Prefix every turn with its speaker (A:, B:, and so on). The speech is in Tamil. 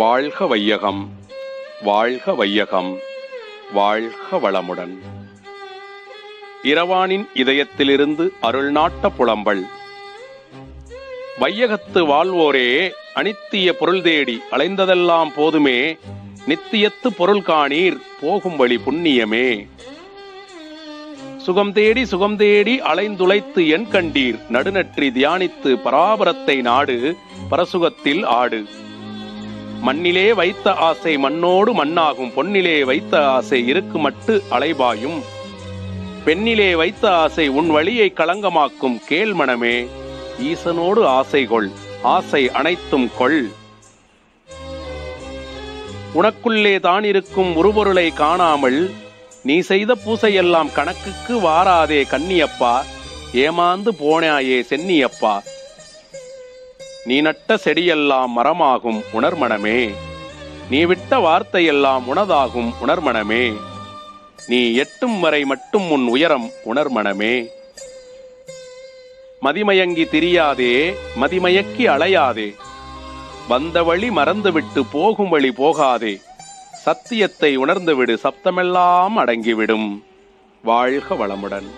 A: வாழ்க வையகம், வாழ்க வையகம், வாழ்க வளமுடன். இரவானின் இதயத்திலிருந்து அருள் நாட்ட புலம்பல். வையகத்து வாழ்வோரே, அனித்திய பொருள் தேடி அலைந்ததெல்லாம் போதுமே, நித்தியத்து பொருள் காணீர் போகும் வழி புண்ணியமே. சுகம் தேடி அலைந்துளைத்து என் கண்டீர், நடுநற்றி தியானித்து பராபரத்தை நாடு, பரசுகத்தில் ஆடு. மண்ணிலே வைத்த ஆசை மண்ணோடு மண்ணாகும், பொன்னிலே வைத்த ஆசை இருக்கு மட்டு அலைபாயும். பெண்ணிலே வைத்த ஆசை உன் வழியை களங்கமாக்கும், கேள் மனமே ஈசனோடு ஆசை கொள், ஆசை அனைத்தும் கொள். உனக்குள்ளே தான் இருக்கும் உருபொருளை காணாமல் நீ செய்த பூசையெல்லாம் கணக்குக்கு வாராதே கன்னியப்பா, ஏமாந்து போனாயே சென்னியப்பா. நீ நட்ட செடியெல்லாம் மரமாகும் உணர்மனமே, நீ விட்ட வார்த்தையெல்லாம் உனதாகும் உணர்மனமே. நீ எட்டும் வரை மட்டும் உன் உயரம் உணர்மனமே. மதிமயங்கி திரியாதே, மதிமயக்கி அலையாதே, வந்த வழி மறந்துவிட்டு போகும் வழி போகாதே. சத்தியத்தை உணர்ந்துவிடு, சப்தமெல்லாம் அடங்கிவிடும். வாழ்க வளமுடன்.